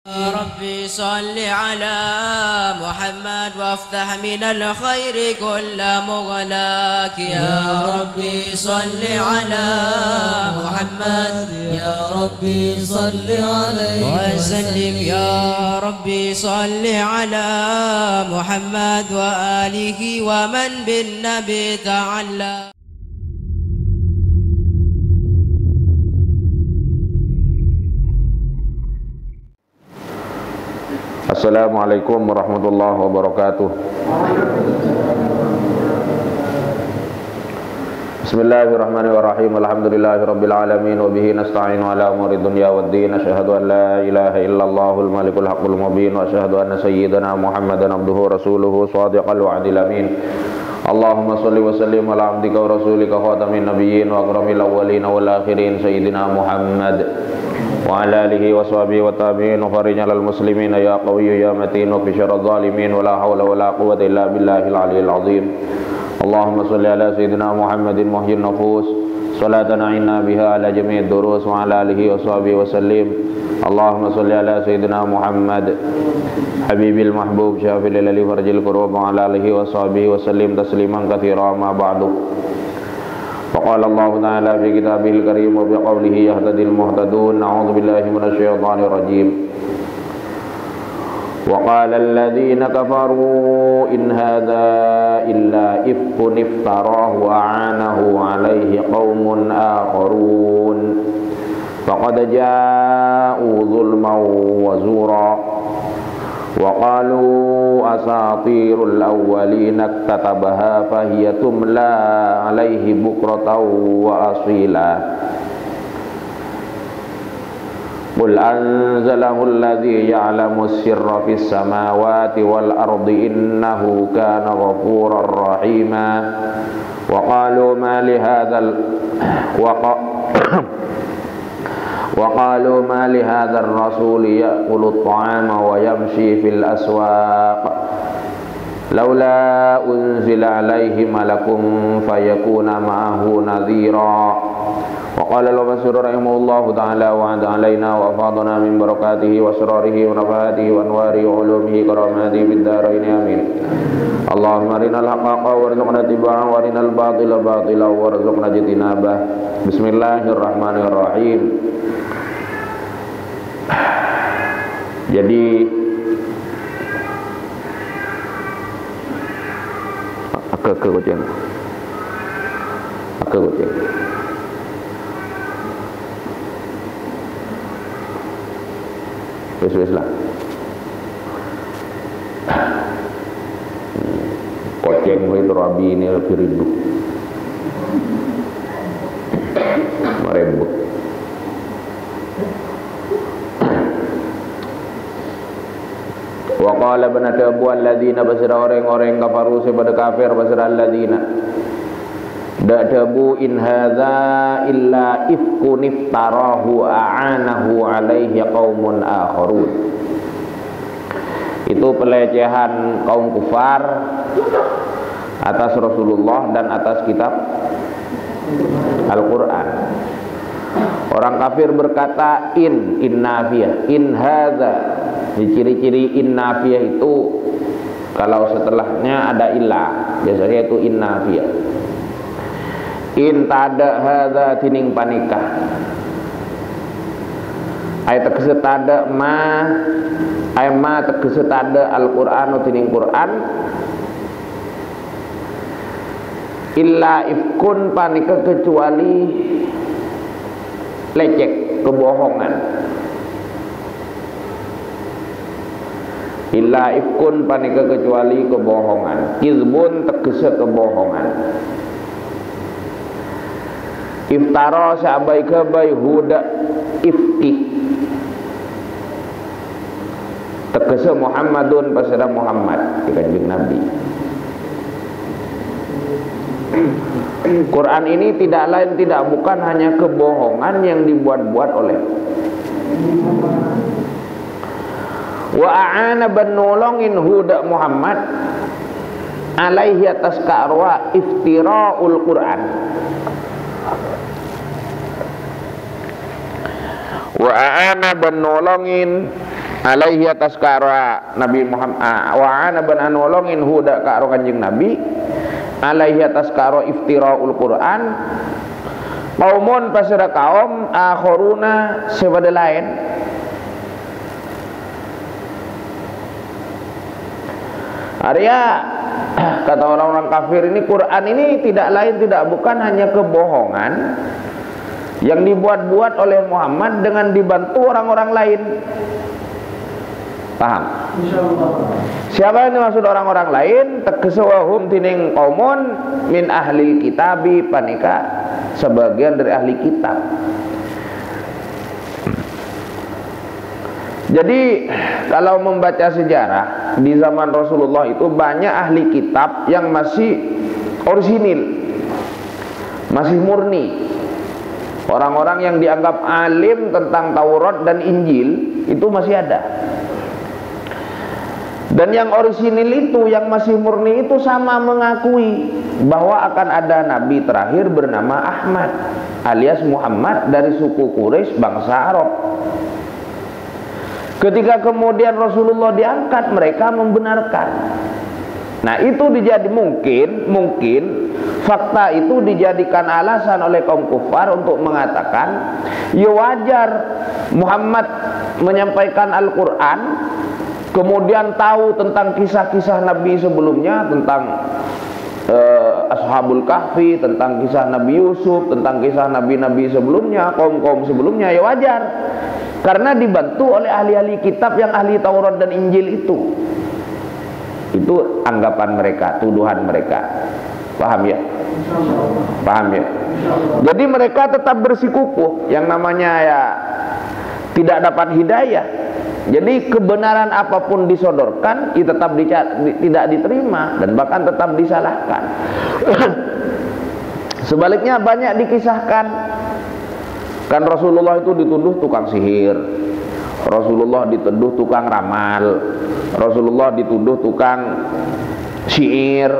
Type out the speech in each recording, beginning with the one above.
ربي صل على محمد وافتح من الخير كل مغلاك يا ربي صل على محمد يا ربي صل عليه وسلم يا ربي صل على محمد وآله ومن بالنبي تعلى. Assalamualaikum warahmatullahi wabarakatuh. Bismillahirrahmanirrahim. Alhamdulillahirabbil alamin wa bihi nasta'inu ala umuri dunya waddin. Asyhadu an la ilaha illallahul malikul haqqul mubin wa asyhadu anna sayyidana Muhammadan abduhu rasuluhu shadiqal wa'dil amin. Allahumma shalli wa sallim ala abdika wa rasulika khatamin nabiyyin wa akramil awwalin wal akhirin sayyidina Muhammad wa ala alihi wa sahbihi wa tabi'in wa farijal muslimin ya qawiyyu ya matin wa fi syarril zalimin wa la hawla wa la quwwata illa billahil aliyyil azim. Allahumma shalli ala sayyidina Muhammadin muhyyin nufus salatan inna biha ala jami'id durus wa ala alihi wa sahbihi wa sallim. Allahumma shalli ala sayyidina Muhammad habibil mahbub syafil lil farjil qurub wa ala alihi wa sahbihi wa sallim tasliman katsira ma ba'du. فقال الله تعالى في كتابه الكريم وبقوله يهتدي المهتدون. أعوذ بالله من الشيطان الرجيم. وقال الذين كفروا إن هذا إلا إفك افتراه وأعانه عليه قوم آخرون فقد جاءوا ظلما وزورا وقالوا أساطير الأولين اكتتبها فهي تملى عليه بكرة وأصيلا قل أنزله الذي يعلم السر في السماوات والأرض إنه كان غفورا رحيما وقالوا ما لهذا الرسول يأكل الطعام ويمشي في الأسواق لولا أنزل عليه ملك فيكون معه نذيرا وقال المسور رحمه الله تعالى وعد علينا وأفاضنا من بركاته وأسراره ونفحاته وأنواره وعلومه كراماته في الدارين آمين. اللهم أرنا الحق حقا وارزقنا اتباعه وأرنا الباطل باطلا وارزقنا اجتنابه. بسم الله الرحمن الرحيم. Jadi agak kucing. Wes lah. Kucing itu Rabi ini lebih rindu. Merembut. Wa qala banatabu alladzina basira orang-orang kafaru sepada kafir basira alladzina da'tabu in hadza illa ifkun iftarahu a'anahu alaihi qaumun akharun. Itu pelecehan kaum kufar atas Rasulullah dan atas kitab Al-Qur'an. Orang kafir berkata in nafiyah, in hadza. Ciri-ciri in nafiyah itu kalau setelahnya ada ilah, biasanya itu in nafiyah. In tada hadza tining panikah. Ayat tegese tada ma tegese tada Al-Qur'an tining Qur'an illa ifkun panika kecuali lecek, kebohongan. Illa ifkun panika kecuali kebohongan. Kizbun tegese kebohongan. Iftara sabai kabai huda ifki. Tegese Muhammadun pasada Muhammad kanjeng Nabi. Quran ini tidak lain tidak bukan hanya kebohongan yang dibuat-buat oleh wa a'ana banolongin huda Muhammad alaihi atas ka'arwa iftira'ul Quran wa a'ana banolongin alaihi atas kara Nabi Muhammad wa ana ban anolongin huda karo Kanjeng Nabi alaihi atas karo iftiraul Quran kaumun pasira kaum akhoruna sebada lain Arya kata orang-orang kafir ini Quran ini tidak lain tidak bukan hanya kebohongan yang dibuat-buat oleh Muhammad dengan dibantu orang-orang lain. Paham? Siapa yang dimaksud orang-orang lain? Tekesawahum tining kaumun min ahli kitabi panika sebagian dari ahli kitab. Jadi kalau membaca sejarah di zaman Rasulullah itu banyak ahli kitab yang masih orisinil, masih murni. Orang-orang yang dianggap alim tentang Taurat dan Injil itu masih ada. Dan yang orisinil itu, yang masih murni itu sama mengakui bahwa akan ada nabi terakhir bernama Ahmad alias Muhammad dari suku Quraisy bangsa Arab. Ketika kemudian Rasulullah diangkat, mereka membenarkan. Nah, itu dijadi mungkin fakta itu dijadikan alasan oleh kaum kufar untuk mengatakan, ya wajar Muhammad menyampaikan Al-Quran, kemudian tahu tentang kisah-kisah Nabi sebelumnya, tentang Ashabul Kahfi, tentang kisah Nabi Yusuf, tentang kisah Nabi-Nabi sebelumnya, kaum-kaum sebelumnya, ya wajar. Karena dibantu oleh ahli-ahli kitab yang ahli Taurat dan Injil itu. Itu anggapan mereka, tuduhan mereka. Paham ya? Paham ya? Jadi mereka tetap bersikukuh, yang namanya ya tidak dapat hidayah. Jadi kebenaran apapun disodorkan, ya tetap tidak diterima dan bahkan tetap disalahkan. Sebaliknya banyak dikisahkan. Kan Rasulullah itu dituduh tukang sihir, Rasulullah dituduh tukang ramal, Rasulullah dituduh tukang syair,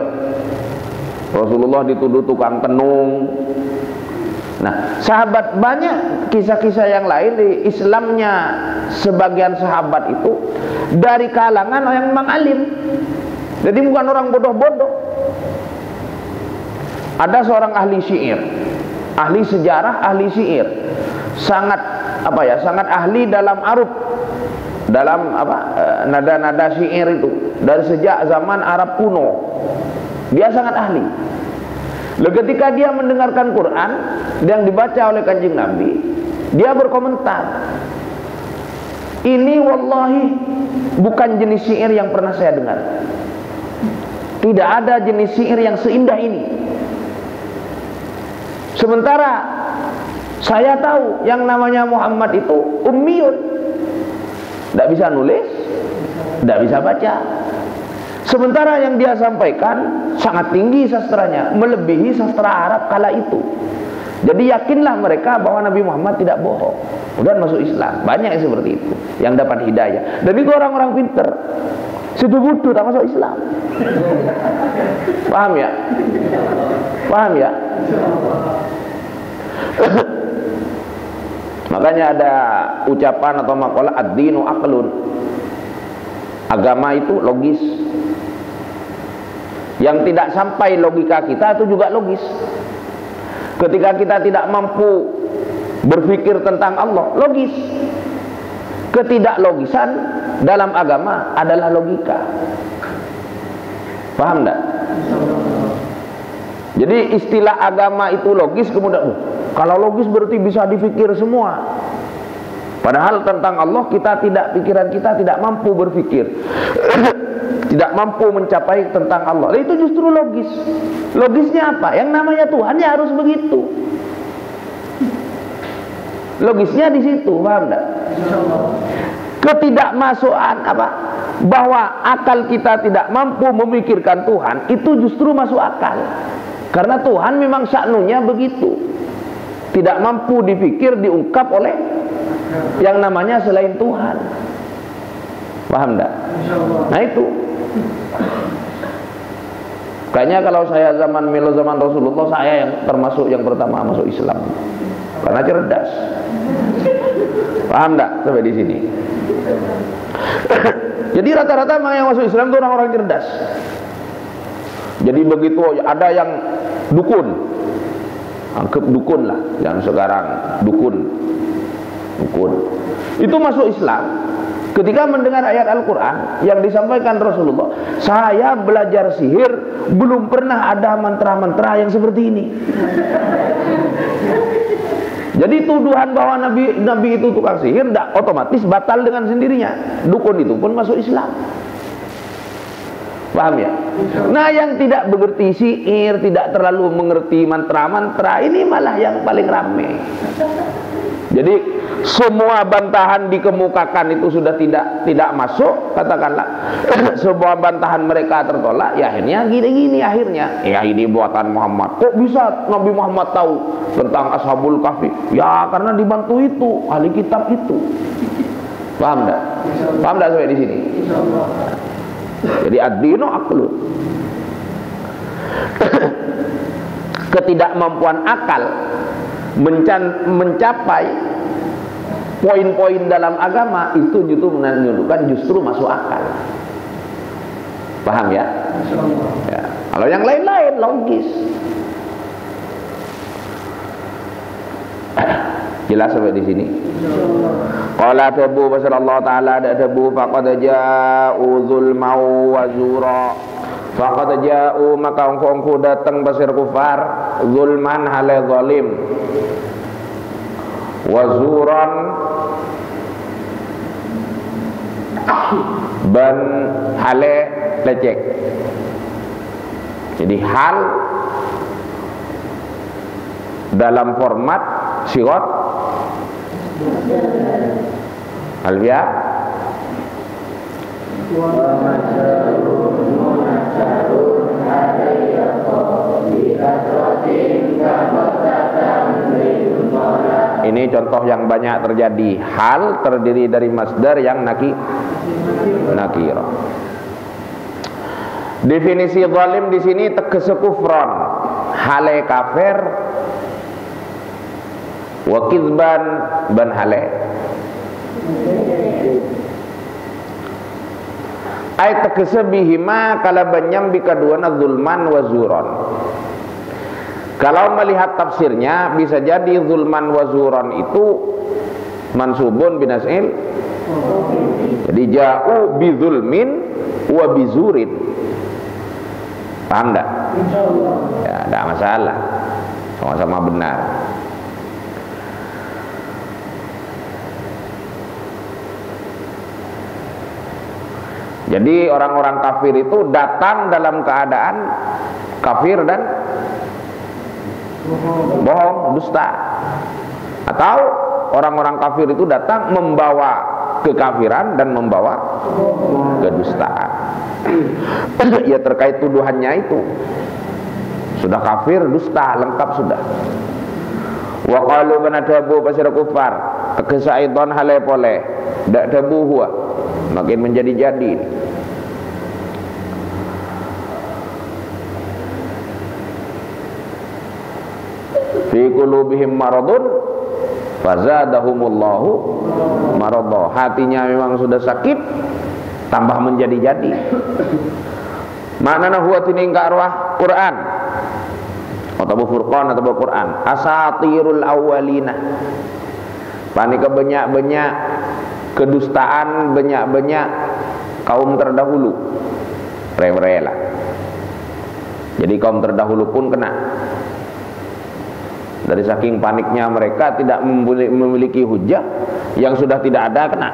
Rasulullah dituduh tukang tenung. Nah, sahabat banyak kisah-kisah yang lain di Islamnya sebagian sahabat itu dari kalangan yang memang alim. Jadi bukan orang bodoh-bodoh. Ada seorang ahli syair, ahli sejarah, ahli syair, sangat sangat ahli dalam arub, dalam nada-nada syair itu dari sejak zaman Arab kuno. Dia sangat ahli. Lalu ketika dia mendengarkan Quran yang dibaca oleh Kanjeng Nabi, dia berkomentar, ini wallahi bukan jenis syair yang pernah saya dengar. Tidak ada jenis syair yang seindah ini. Sementara saya tahu yang namanya Muhammad itu ummiyun, tidak bisa nulis, tidak bisa baca. Sementara yang dia sampaikan sangat tinggi sastranya, melebihi sastra Arab kala itu. Jadi yakinlah mereka bahwa Nabi Muhammad tidak bohong. Kemudian masuk Islam. Banyak yang seperti itu yang dapat hidayah. Dan itu orang-orang pinter. Sudah bodoh tak masuk Islam. Paham ya? Paham ya? Makanya ada ucapan atau makalah ad-dinu aqlun. Agama itu logis. Yang tidak sampai logika kita itu juga logis. Ketika kita tidak mampu berpikir tentang Allah, logis. Ketidaklogisan dalam agama adalah logika. Paham enggak? Jadi istilah agama itu logis, kemudian kalau logis berarti bisa dipikir semua. Padahal tentang Allah pikiran kita tidak mampu berpikir. Tidak mampu mencapai tentang Allah. Itu justru logis. Logisnya apa? Yang namanya Tuhan ya harus begitu. Logisnya di situ, paham enggak? Ketidakmasukan bahwa akal kita tidak mampu memikirkan Tuhan, itu justru masuk akal. Karena Tuhan memang sya'nunya begitu. Tidak mampu dipikir, diungkap oleh yang namanya selain Tuhan. Paham enggak? Nah itu. Kayaknya kalau saya zaman Rasulullah, saya yang termasuk yang pertama masuk Islam. Karena cerdas. Paham enggak sampai di sini? Jadi rata-rata yang masuk Islam itu orang-orang cerdas. Jadi begitu ada yang dukun, anggap dukun lah, yang sekarang dukun itu masuk Islam. Ketika mendengar ayat Al-Quran yang disampaikan Rasulullah, saya belajar sihir, belum pernah ada mantra-mantra yang seperti ini. Jadi tuduhan bahwa Nabi itu tukang sihir otomatis batal dengan sendirinya. Dukun itu pun masuk Islam. Paham ya? Nah, yang tidak mengerti sihir, tidak terlalu mengerti mantra-mantra, ini malah yang paling ramai. Jadi semua bantahan dikemukakan itu sudah tidak masuk, katakanlah. Semua bantahan mereka tertolak, ya akhirnya gini akhirnya. Ya ini buatan Muhammad. Kok bisa Nabi Muhammad tahu tentang Ashabul Kahfi? Ya karena dibantu itu, ahli kitab itu. Paham enggak? Paham enggak sampai di sini? Jadi ad-dinu aqlun. Ketidakmampuan akal mencapai poin-poin dalam agama itu menunjukkan justru masuk akal. Paham ya? Ya. Kalau yang lain-lain logis. Jelas sampai di sini. Qala tabu Allah taala ada tabu faqad ja'u zulmau wa zura. Faqad ja'u maka engkau datang basir kufar zulman hale zalim. Wa zuran ban hale lecek. Jadi hal dalam format sirat alfiya ini contoh yang banyak terjadi. Hal terdiri dari masdar yang nakirah. Definisi zalim di sini tegese kufran, hale kafir, wa kizban ban hale. Ay tegese bihima kala banyam bikaduana zulman wa zuron. Kalau melihat tafsirnya bisa jadi zulman wa zuron itu mansubun binasil. Jadi ja'u bi zulmin wa bi zurin. Paham enggak? Ya, enggak masalah. Sama-sama benar. Jadi orang-orang kafir itu datang dalam keadaan kafir dan bohong, dusta. Atau orang-orang kafir itu datang membawa kekafiran dan membawa kedustaan. Ya terkait tuduhannya itu sudah kafir, dusta, lengkap sudah. Wa qalu banadabu pasir kufar kesaiton hale pole dak dabu huwa makin menjadi-jadi. Fi qulubihim maradun fazadahumullahu maradha. Hatinya memang sudah sakit, tambah menjadi-jadi. Maknana huwa tiningka arwah Quran atau Furqan atau Quran asatirul awwalina. Panika banyak-banyak kedustaan, banyak-banyak kaum terdahulu. Rela. Jadi kaum terdahulu pun kena. Dari saking paniknya mereka tidak memiliki hujah, yang sudah tidak ada kena.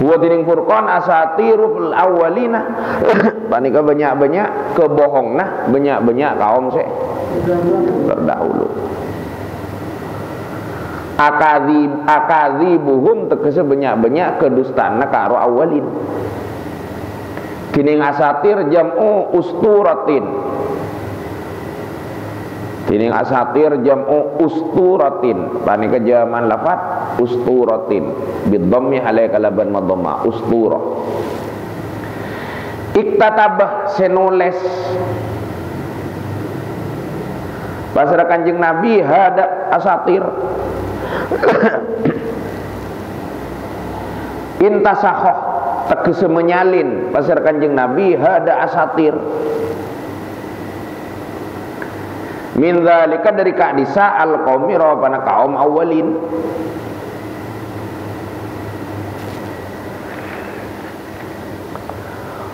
Huwa tining Furqan asatirul awwalina. Panika banyak-banyak kebohongna, banyak-banyak kaum terdahulu. Akadzibuhum tegese banyak-banyak kedustaan karo awalin. Kining asatir jam'u usturatin. Kining asatir jam'u usturatin. Panika jaman lafat usturatin bidhammi alaika laban madhamma ustura. Iktatabah senules pasar Kanjeng Nabi hada asatir intasakhoh tegese menyalin pasir Kanjeng Nabi hada asatir min dzalika dari kadisa al qaumi rawabana kaum awalin.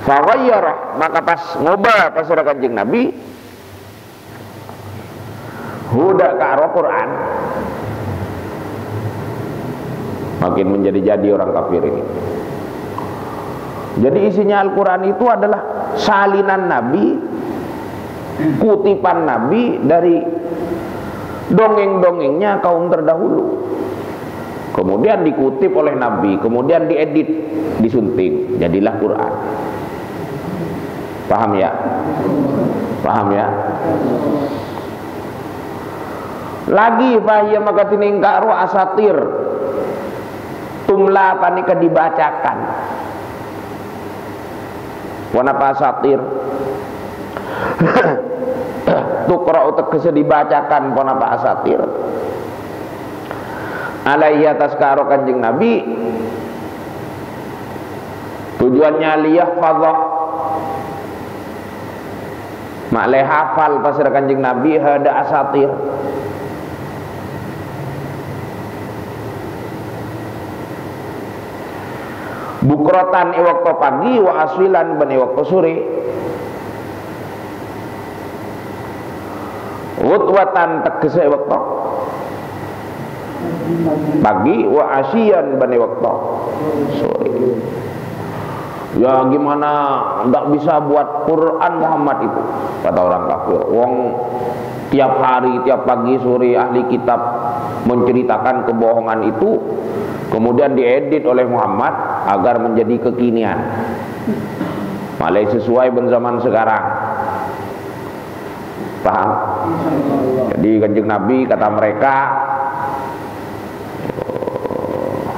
Faghayyara, maka pas ngubah pasir Kanjeng Nabi huda ka Al-Qur'an, makin menjadi-jadi orang kafir ini. Jadi isinya Al-Quran itu adalah salinan Nabi, kutipan Nabi dari dongeng-dongengnya kaum terdahulu, kemudian dikutip oleh Nabi, kemudian diedit, disunting, jadilah Quran. Paham ya? Paham ya? Lagi fahiyya maka tiningkaru asatir tumla panika dibacakan. Wanapa asatir tukra tegese dibacakan wanapa asatir alaihi atas karo Kanjeng Nabi, tujuannya liyahfadhah makleh hafal pasir Kanjeng Nabi hada asatir. Bukrotan iwaktu pagi wa aswilan ban iwaktu sore, wutwatan tegese iwaktu pagi wa asyian ban iwaktu sore. Ya gimana ndak bisa buat Quran Muhammad itu, kata orang kafir. Wong tiap hari, tiap pagi sore ahli kitab menceritakan kebohongan itu, kemudian diedit oleh Muhammad agar menjadi kekinian, malah sesuai dengan zaman sekarang. Paham? Jadi Kanjeng Nabi kata mereka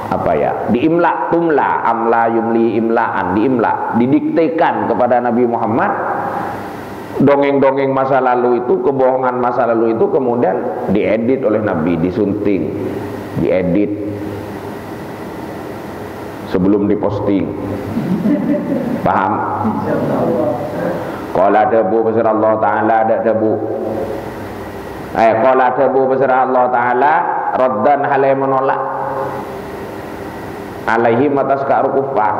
apa ya, diimla tumla amla yumli imlaan, diimla didiktekan kepada Nabi Muhammad dongeng-dongeng masa lalu itu, kebohongan masa lalu itu, kemudian diedit oleh Nabi, disunting, diedit sebelum diposting. Paham? Qala dabu besar Allah Ta'ala ada dabu qala dabu besar Allah Ta'ala raddan halai menolak alaihi atas ka'ru kuffar.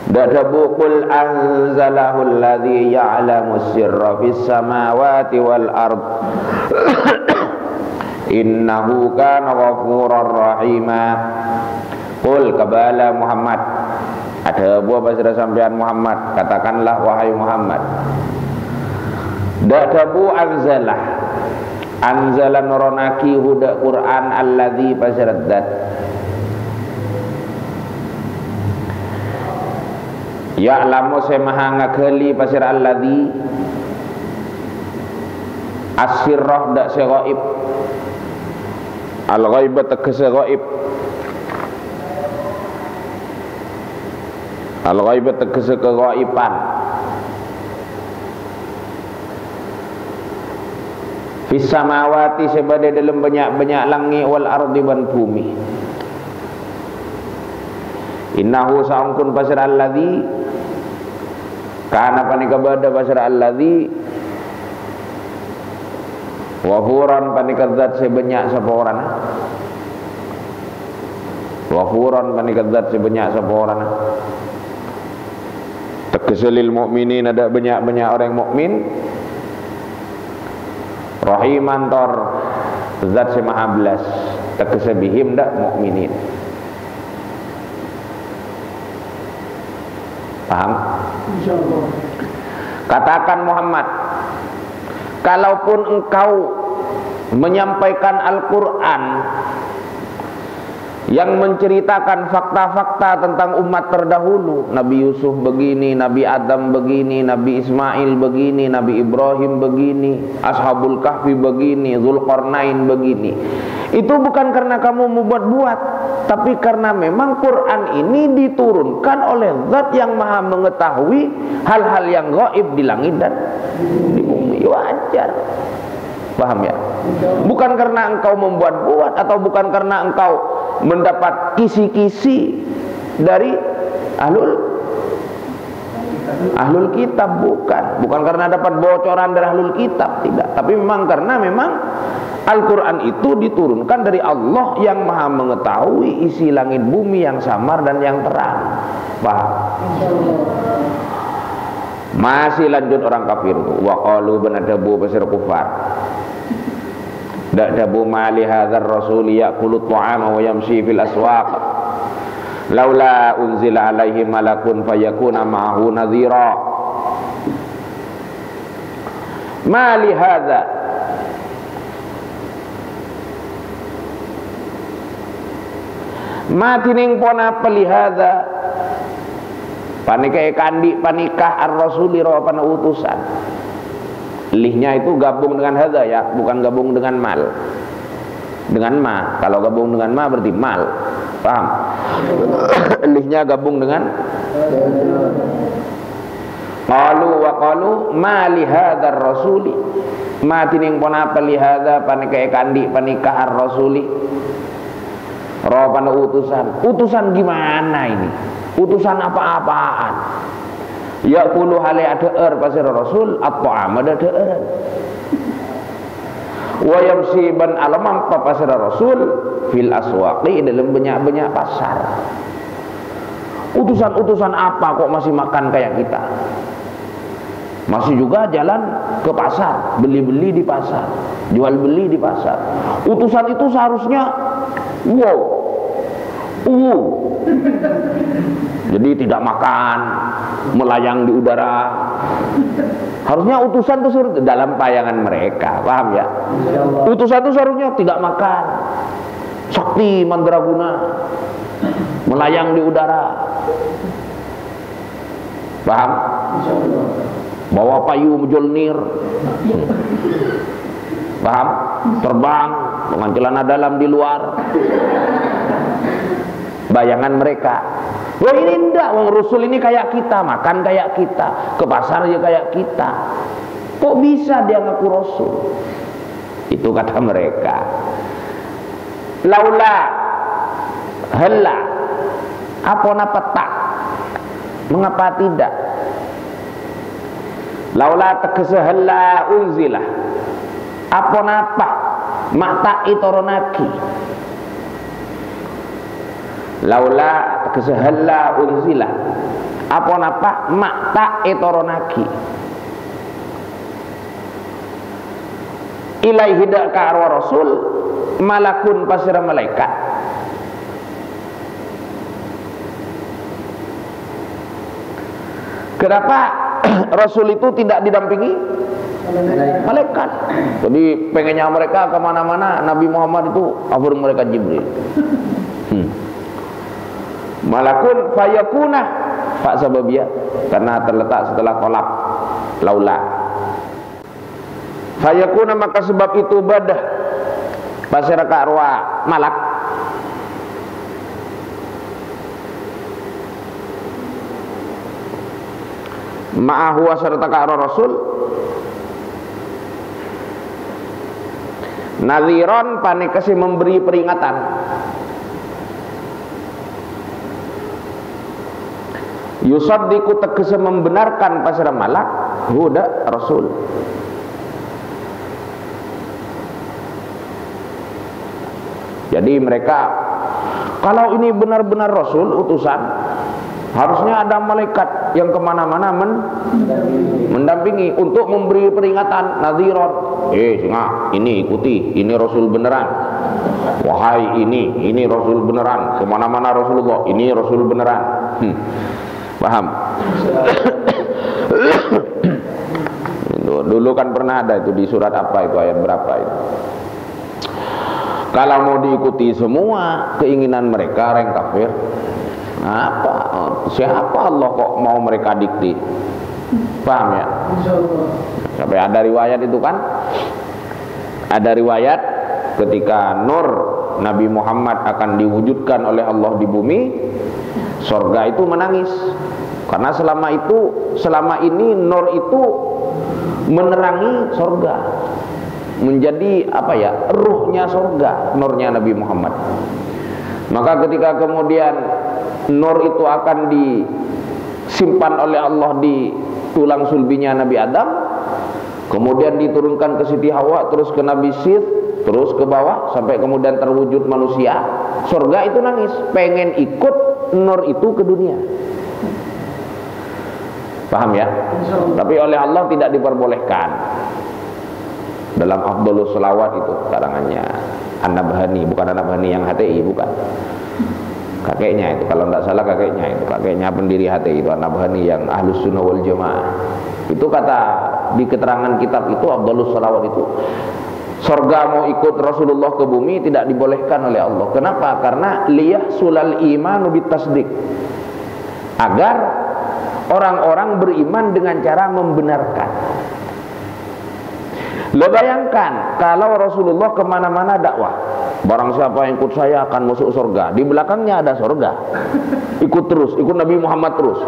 Dadabu qul anzalahu alladhi ya'lamu sirra fis samawati wal ard innahu kana ghafurar rahima. Qul kabala Muhammad, ada buah pasir sampean Muhammad, katakanlah wahai Muhammad, dadabu anzalah anzala nuronaki huda Quran alladhi pasiraddat ya'lamu semaha ngakeli pasir alladhi asirrah dak segaib al-ghaibat tegese gaib, al-ghaibat tegese kegaiban, fis samawati sebade dalam banyak-banyak langit wal ardi ban bumi. Innahu sa'ungkun pasir alladhi kana panika bada pasir alladhi wafuran panika zat sebanyak saporan, wafuran panika zat sebanyak saporan tegese lil mukminin ada banyak-banyak orang mukmin, rahiman tor zat semaha belas tegese bihim dak mukminin. Paham? Insyaallah. Katakan Muhammad, kalaupun engkau menyampaikan Al-Quran yang menceritakan fakta-fakta tentang umat terdahulu, Nabi Yusuf begini, Nabi Adam begini, Nabi Ismail begini, Nabi Ibrahim begini, Ashabul Kahfi begini, Dzulqarnain begini, itu bukan karena kamu membuat-buat, tapi karena memang Quran ini diturunkan oleh Zat yang Maha mengetahui hal-hal yang gaib di langit dan di bumi. Wajar. Paham ya? Bukan karena engkau membuat-buat atau bukan karena engkau mendapat kisi-kisi dari ahlul kitab, bukan karena dapat bocoran dari ahlul kitab, tidak, tapi memang karena Al-Quran itu diturunkan dari Allah yang maha mengetahui isi langit bumi yang samar dan yang terang. Paham? Masih lanjut orang kafir itu. Wa qalu banadabu basir kufar. Da'dabu ma li hadzal rasul ya'kulu ta'ama wa yamshi fil aswaq. Laula unzila alaihi malakun fayakuna ma'ahu nadhira. Ma li hadza matining pona pelihada panika kandi panikah ar-rasuli rawa pana utusan. Lihnya itu gabung dengan hadza ya, bukan gabung dengan mal. Dengan ma, kalau gabung dengan ma berarti mal. Paham? Lihnya gabung dengan qalu wa qalu ma li hadzal rasuli matining pona pelihada panika kandi panikah ar-rasuli rawa utusan gimana ini? Utusan apa-apaan? Ya kulu hale ada pasir rasul atau amada ada wa yamsi ban alamam pasir rasul fil aswaqi dalam banyak-banyak pasar. Utusan-utusan apa kok masih makan kayak kita? Masih juga jalan ke pasar, beli-beli di pasar, jual beli di pasar. Utusan itu seharusnya jadi tidak makan, melayang di udara. Harusnya utusan itu dalam bayangan mereka, paham ya? Utusan itu seharusnya tidak makan, sakti mandraguna, melayang di udara, paham? Bawa payung jolnir, paham? Terbang dengan celana dalam di luar. Bayangan mereka, wah ini enggak, wong Rasul ini kayak kita, makan kayak kita, ke pasar aja kayak kita. Kok bisa dia ngaku Rasul? Itu kata mereka. Laula hella apa napa tak? Mengapa tidak? Laula tegese hella unzilah. Apa napa? Mata itoronaki. Laula kesehalla unzila apa napa makta etoronaki ilaihi ka arwa rasul malakun pasira malaikat. Kenapa Rasul itu tidak didampingi malaikat? Jadi pengennya mereka kemana-mana Nabi Muhammad itu abur mereka Jibril. Malakun fayakuna Pak sababiyah karena terletak setelah kolab laula fayakuna maka sebab itu badah pasir arwah malak ma'ahu serta karo rasul nadhiron panikasi memberi peringatan. Yusaddiqu tegese membenarkan pasir malak huda rasul. Jadi mereka kalau ini benar-benar rasul utusan, harusnya ada malaikat yang kemana-mana mendampingi untuk memberi peringatan nadhiron. Singa, ini ikuti, ini rasul beneran. Wahai ini rasul beneran. Kemana-mana Rasulullah, ini rasul beneran. Paham? Dulu kan pernah ada itu di surat apa itu, ayat berapa itu? Kalau mau diikuti semua keinginan mereka orang kafir, apa? Siapa Allah kok mau mereka dikti? Paham ya? Sampai ada riwayat itu kan? Ada riwayat ketika nur Nabi Muhammad akan diwujudkan oleh Allah di bumi, surga itu menangis. Karena selama ini nur itu menerangi surga. menjadi apa ya, ruhnya surga, nurnya Nabi Muhammad. Maka ketika kemudian nur itu akan disimpan oleh Allah di tulang sulbinya Nabi Adam, kemudian diturunkan ke Siti Hawa, terus ke Nabi Syed, terus ke bawah sampai kemudian terwujud manusia, surga itu nangis, pengen ikut nur itu ke dunia. Paham ya? Tapi oleh Allah tidak diperbolehkan. Dalam Afdhalus Shalawat itu karangannya An-Nabhani, bukan An-Nabhani yang HTI, bukan. Kakeknya itu, kalau tidak salah kakeknya itu, kakeknya pendiri HTI itu An-Nabhani yang Ahlus Sunnah wal Jamaah. Itu kata di keterangan kitab itu Afdhalus Shalawat itu, surga mau ikut Rasulullah ke bumi tidak dibolehkan oleh Allah. Kenapa? Karena liyahsulal imanu bitasdik, agar orang-orang beriman dengan cara membenarkan. Lo bayangkan kalau Rasulullah kemana-mana dakwah, barang siapa yang ikut saya akan masuk surga, di belakangnya ada surga, ikut terus, ikut Nabi Muhammad terus.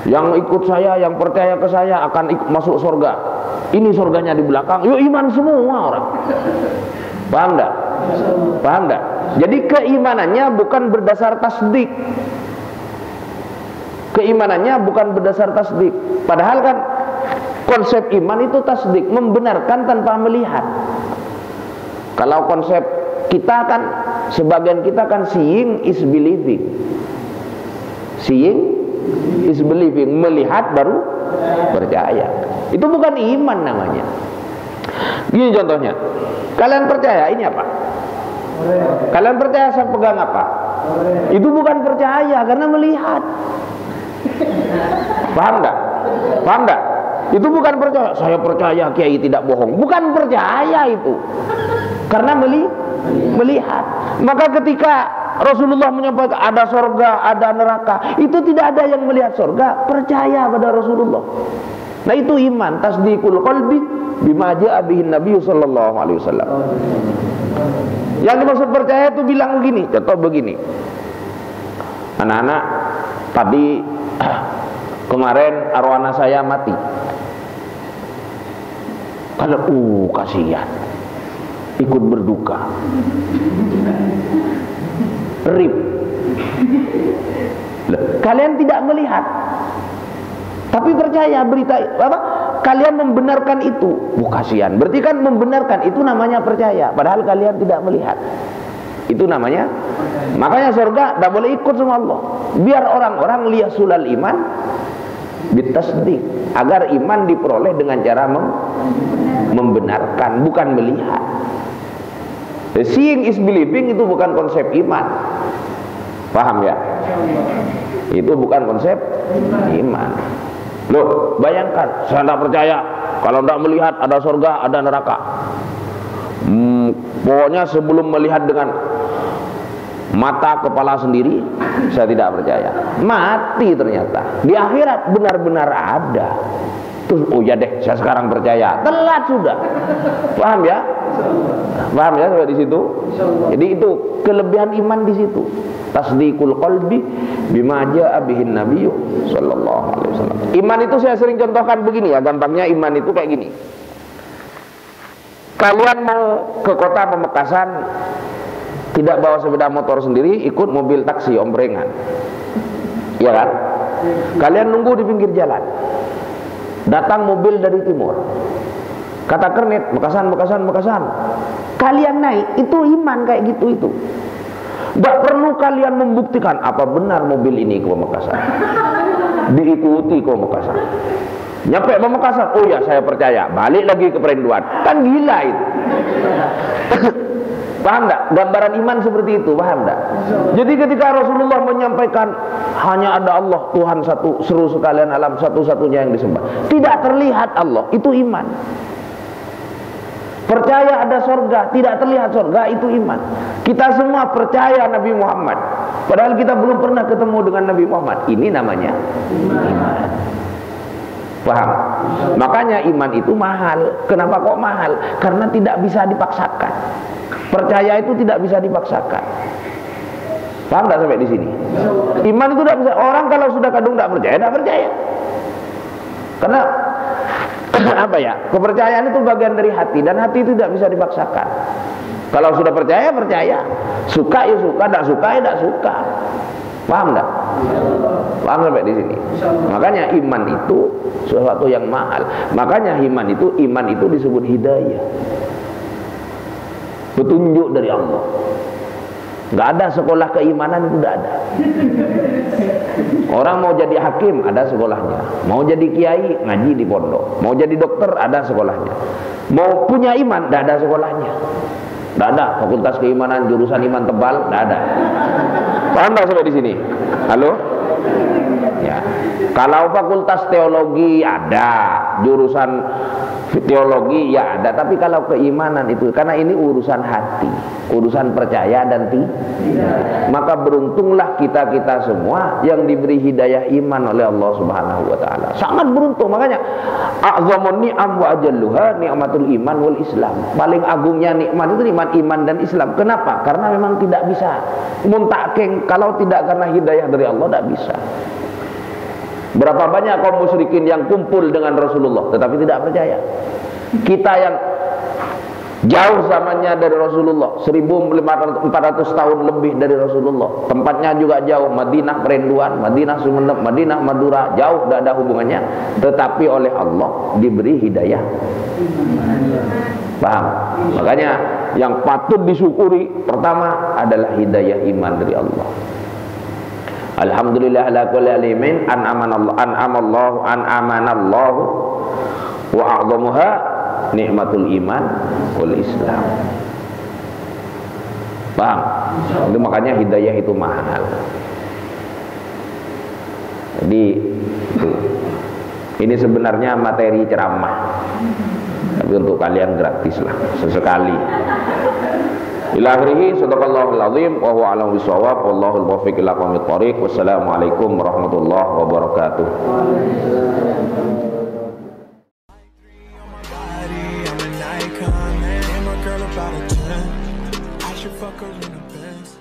Yang ikut saya, yang percaya ke saya akan masuk surga. Ini surganya di belakang, yuk iman semua orang. Paham enggak? Paham enggak? Jadi keimanannya bukan berdasar tasdik. Keimanannya bukan berdasar tasdik. Padahal kan konsep iman itu tasdik, membenarkan tanpa melihat. Kalau konsep kita kan, sebagian kita kan seeing is believing. Seeing is believing, melihat baru percaya. Itu bukan iman namanya. Gini contohnya, kalian percaya ini apa? Kalian percaya saya pegang apa? Itu bukan percaya, karena melihat. Paham enggak? Paham enggak? Itu bukan percaya. Saya percaya Kiai tidak bohong. Bukan percaya itu, karena melihat. Maka ketika Rasulullah menyampaikan ada surga, ada neraka, itu tidak ada yang melihat surga, percaya pada Rasulullah. Nah itu iman, tasdiqul qalbi bima ja'a bihin Nabi sallallahu alaihi wasallam. Yang dimaksud percaya itu bilang begini, contoh begini. Anak-anak, tadi kemarin arwana saya mati. Kalau kasihan, ikut berduka, rib. Kalian tidak melihat, tapi percaya berita apa? Kalian membenarkan itu. Kasihan. Berarti kan membenarkan itu namanya percaya, padahal kalian tidak melihat. Itu namanya. Makanya surga tidak boleh ikut sama Allah. Biar orang-orang liyasulal iman bitasdik, agar iman diperoleh dengan cara membenarkan, bukan melihat. Seeing is believing itu bukan konsep iman. Paham ya? Itu bukan konsep iman. Loh, bayangkan, saya tidak percaya kalau tidak melihat ada surga, ada neraka. Pokoknya sebelum melihat dengan mata kepala sendiri, saya tidak percaya. Mati ternyata. Di akhirat benar-benar ada. Terus, oh ya deh, saya sekarang percaya. Telat sudah. Paham ya? Paham ya sampai di situ? Jadi itu kelebihan iman di situ. Tasdiqul qalbi bima ja'a bihin Nabi sallallahu alaihi wasallam. Iman itu saya sering contohkan begini ya, gampangnya iman itu kayak gini. Kalian mau ke kota Pamekasan, tidak bawa sepeda motor sendiri, ikut mobil taksi omprengan. Ya kan? Kalian nunggu di pinggir jalan. Datang mobil dari timur. Kata kernet, Mekasan. Kalian naik, itu iman kayak gitu itu. Tidak perlu kalian membuktikan apa benar mobil ini ke Pamekasan. Diikuti ke Pamekasan. Nyampe Pamekasan, oh ya saya percaya. Balik lagi ke Perinduan. Kan gila itu. Paham tak? Gambaran iman seperti itu, paham tak? Jadi ketika Rasulullah menyampaikan hanya ada Allah Tuhan satu, seru sekalian alam, satu-satunya yang disembah, tidak terlihat Allah, itu iman. Percaya ada surga, tidak terlihat surga, itu iman. Kita semua percaya Nabi Muhammad, padahal kita belum pernah ketemu dengan Nabi Muhammad. Ini namanya iman. Paham? Makanya iman itu mahal. Kenapa kok mahal? Karena tidak bisa dipaksakan. Percaya itu tidak bisa dipaksakan. Paham tak sampai di sini? Iman itu tidak bisa. Orang kalau sudah kadung tidak percaya, tidak percaya. Karena apa ya? Kepercayaan itu bagian dari hati, dan hati itu tidak bisa dipaksakan. Kalau sudah percaya, percaya. Suka ya suka, tidak suka ya tidak suka. Paham enggak? Paham sampai di sini? Makanya iman itu sesuatu yang mahal. Makanya iman itu disebut hidayah. Petunjuk dari Allah. Enggak ada sekolah keimanan, itu enggak ada. Orang mau jadi hakim, ada sekolahnya. Mau jadi kiai, ngaji di pondok. Mau jadi dokter, ada sekolahnya. Mau punya iman, enggak ada sekolahnya. Enggak ada fakultas keimanan, jurusan iman tebal, enggak ada. Paham enggak sampai di sini? Halo? Ya. Kalau fakultas teologi ada, jurusan teologi ya ada, tapi kalau keimanan itu, karena ini urusan hati, urusan percaya dan tidak, maka beruntunglah kita semua yang diberi hidayah iman oleh Allah Subhanahu wa taala. Sangat beruntung. Makanya a'zamun ni'am wa ajalluha ni'matul iman wal Islam. Paling agungnya nikmat itu nikmat iman dan Islam. Kenapa? Karena memang tidak bisa muntaking kalau tidak karena hidayah dari Allah, tidak bisa. Berapa banyak kaum musyrikin yang kumpul dengan Rasulullah tetapi tidak percaya. Kita yang jauh zamannya dari Rasulullah, 1400 tahun lebih dari Rasulullah, tempatnya juga jauh, Madinah Perenduan, Madinah Sumeneb, Madinah Madura, jauh, tidak ada hubungannya, tetapi oleh Allah diberi hidayah. Paham? Makanya yang patut disyukuri pertama adalah hidayah iman dari Allah. Alhamdulillah ala kulli alimin an'amanallahu wa a'zamuha nikmatul iman wal Islam. Paham? Itu makanya hidayah itu mahal. Jadi ini sebenarnya materi ceramah, tapi untuk kalian gratis lah, sesekali. Ila akhirih, sadaqallahul azim wa huwa a'lamu bissawab, wallahul muwaffiq ila aqwamit thoriq. Wassalamualaikum warahmatullahi wabarakatuh. Fuck her in the Benz.